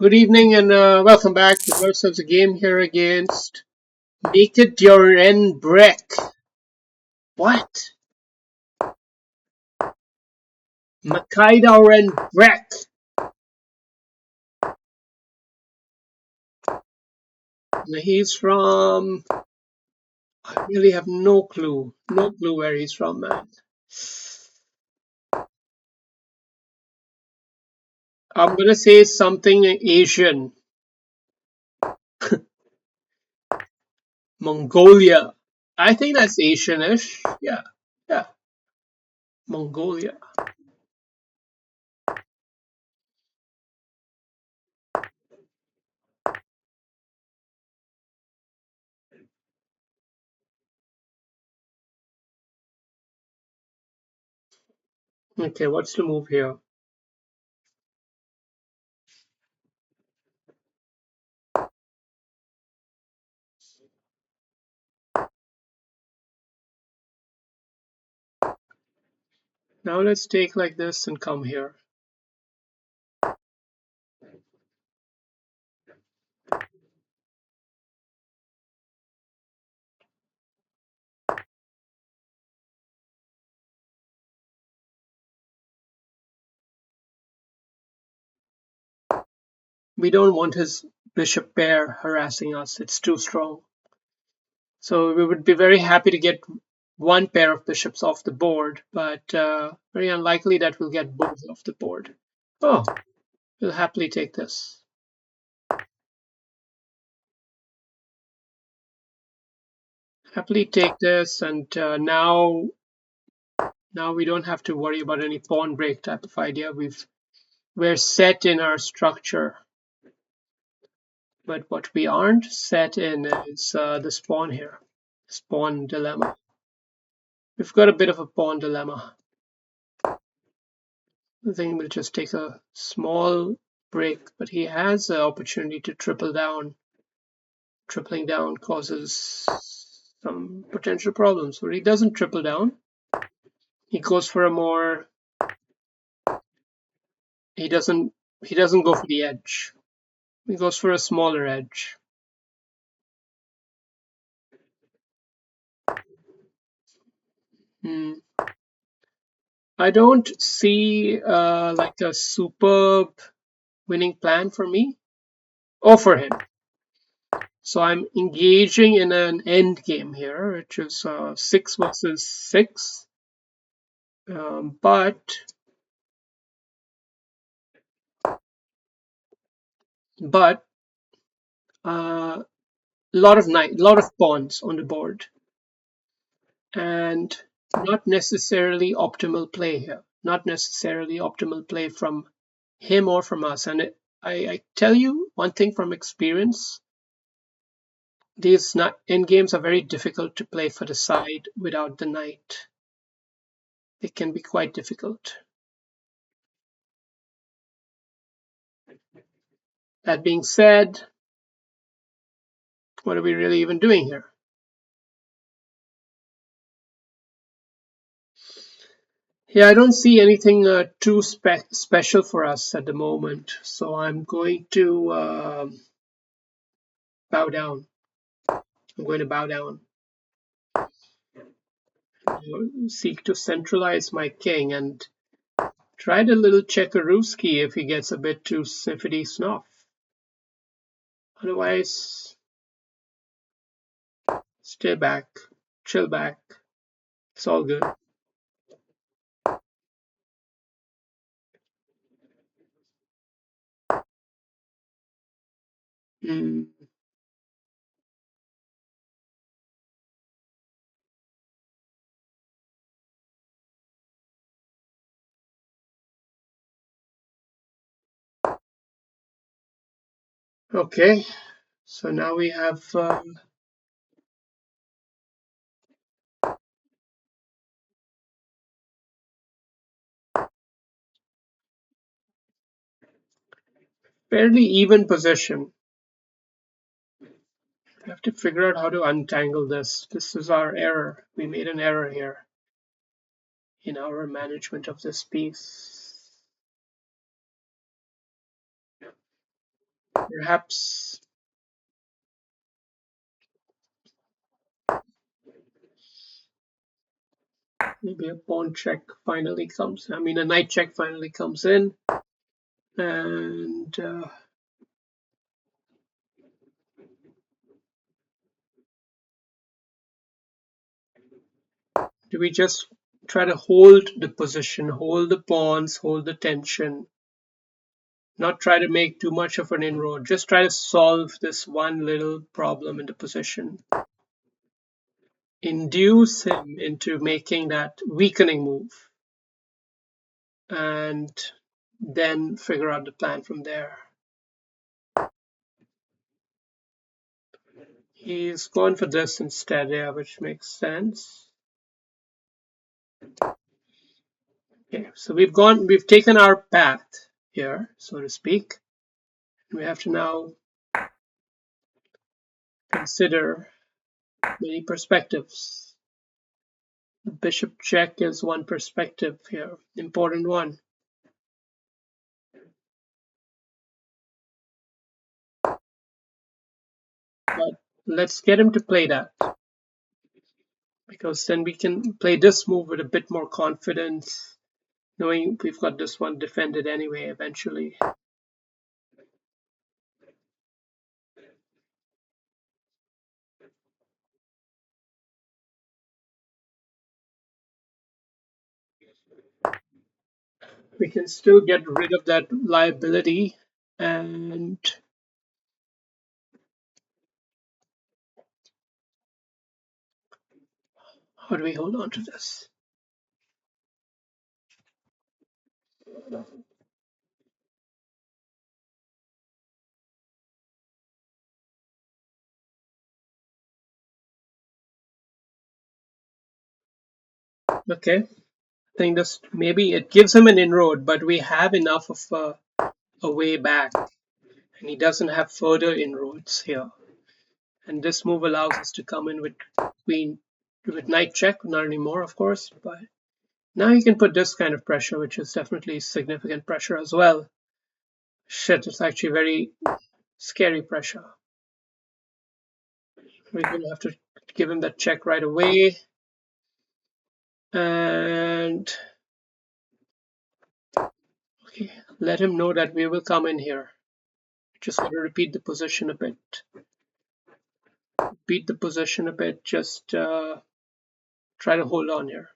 Good evening and welcome back to ourselves a game here against Naked Duran Breck. What? Makai Duran Breck. He's from. I really have no clue. No clue where he's from, man. I'm gonna say something Asian. Mongolia. I think that's Asianish. Yeah, yeah. Mongolia. Okay, what's the move here? Now let's take like this and come here. We don't want his bishop pair harassing us. It's too strong. So we would be very happy to get one pair of bishops off the board, but very unlikely that we'll get both off the board. Oh, we'll happily take this. Happily take this, and now we don't have to worry about any pawn break type of idea. We're set in our structure. But what we aren't set in is this pawn here, this pawn dilemma. We've got a bit of a pawn dilemma. I think we'll just take a small break, but he has the opportunity to triple down. Tripling down causes some potential problems, but he doesn't triple down. He goes for a more. He doesn't. He doesn't go for the edge. He goes for a smaller edge. Hmm. I don't see like a superb winning plan for me or for him. So I'm engaging in an end game here, which is 6 versus 6. But a lot of pawns on the board, and not necessarily optimal play here. Not necessarily optimal play from him or from us. And I tell you one thing from experience: these end games are very difficult to play for the side without the knight. It can be quite difficult. That being said, what are we really even doing here? Yeah, I don't see anything too special for us at the moment, so I'm going to bow down. I'm going to bow down. Seek to centralize my king and try the little Chekaruski if he gets a bit too sniffity snuff. Otherwise, stay back, chill back. It's all good. Mm. Okay, so now we have fairly even position. We have to figure out how to untangle this. This is our error. We made an error here in our management of this piece. Perhaps maybe a pawn check finally comes. I mean, a knight check finally comes in, and do we just try to hold the position, hold the pawns, hold the tension, not try to make too much of an inroad, just try to solve this one little problem in the position, induce him into making that weakening move, and then figure out the plan from there. He's going for this instead, yeah, which makes sense. Okay, so we've taken our path here, so to speak. We have to now consider many perspectives. The bishop check is one perspective here, important one. But let's get him to play that, because then we can play this move with a bit more confidence, knowing we've got this one defended anyway eventually. We can still get rid of that liability, and how do we hold on to this? Okay, I think this maybe it gives him an inroad, but we have enough of a way back, and he doesn't have further inroads here. And this move allows us to come in with queen, with knight check, not anymore, of course, but now you can put this kind of pressure, which is definitely significant pressure as well. Shit, it's actually very scary pressure. We're going to have to give him that check right away. And okay, let him know that we will come in here. Just going to repeat the position a bit. Beat the position a bit, just try to hold on here.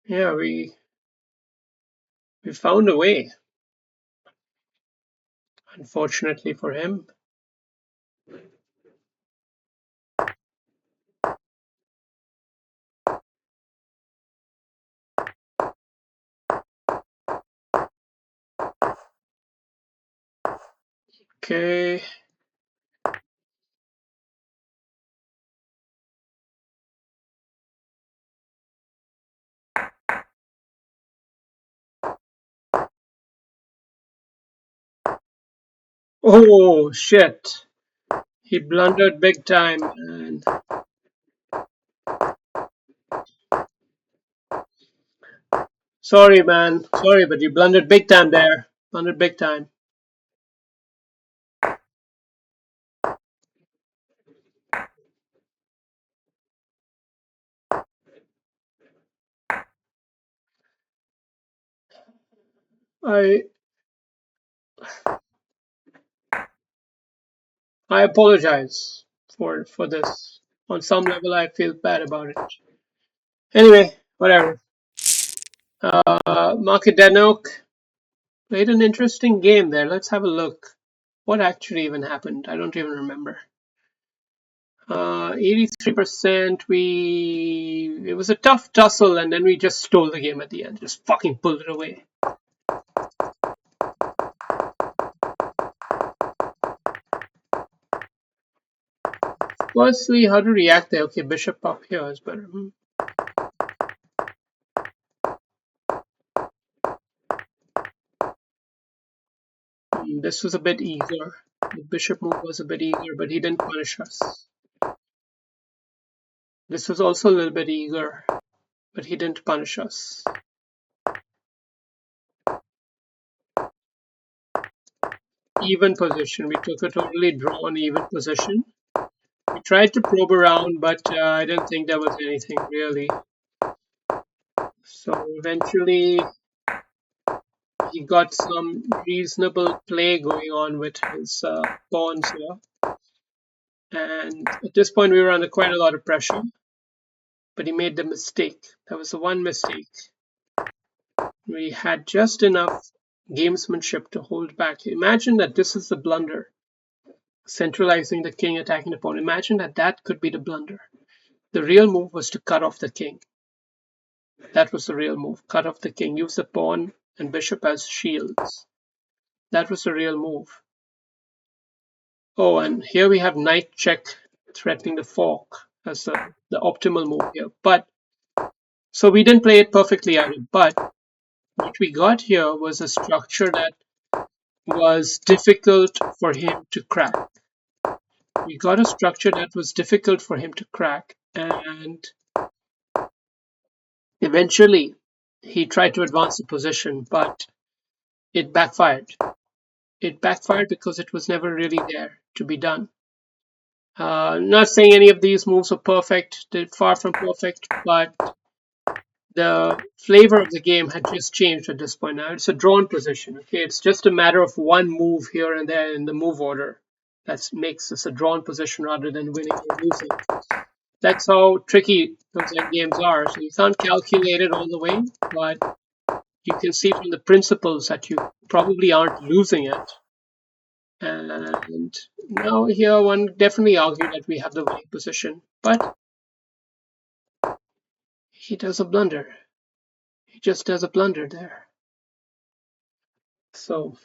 Yeah, we found a way, unfortunately for him. Okay. Oh shit. He blundered big time, and sorry man, sorry, but you blundered big time there. Blundered big time. I I apologize for this. On some level I feel bad about it. Anyway, whatever. Markidenok played an interesting game there. Let's have a look. What actually even happened? I don't even remember. 83%. It was a tough tussle, and then we just stole the game at the end. Just fucking pulled it away. Firstly, how to react there? Okay, bishop up here is better. This was a bit easier. The bishop move was a bit easier, but he didn't punish us. This was also a little bit easier, but he didn't punish us. Even position. We took a totally drawn even position. We tried to probe around, but I didn't think there was anything really. So eventually he got some reasonable play going on with his pawns here. And at this point we were under quite a lot of pressure. But he made the mistake. That was the one mistake. We had just enough gamesmanship to hold back. Imagine that this is the blunder. Centralizing the king, attacking the pawn. Imagine that that could be the blunder. The real move was to cut off the king. That was the real move. Cut off the king. Use the pawn and bishop as shields. That was the real move. Oh, and here we have knight check threatening the fork as the optimal move here. But so we didn't play it perfectly either. But what we got here was a structure that was difficult for him to crack. We got a structure that was difficult for him to crack, and eventually he tried to advance the position, but it backfired. It backfired because it was never really there to be done. Not saying any of these moves are perfect, they're far from perfect, but the flavor of the game had just changed at this point. Now it's a drawn position. Okay, it's just a matter of one move here and there in the move order that makes this a drawn position rather than winning or losing. That's how tricky those end games are. So you can't calculate it all the way, but you can see from the principles that you probably aren't losing it. And now here one definitely argue that we have the winning position, but he does a blunder. He just does a blunder there. So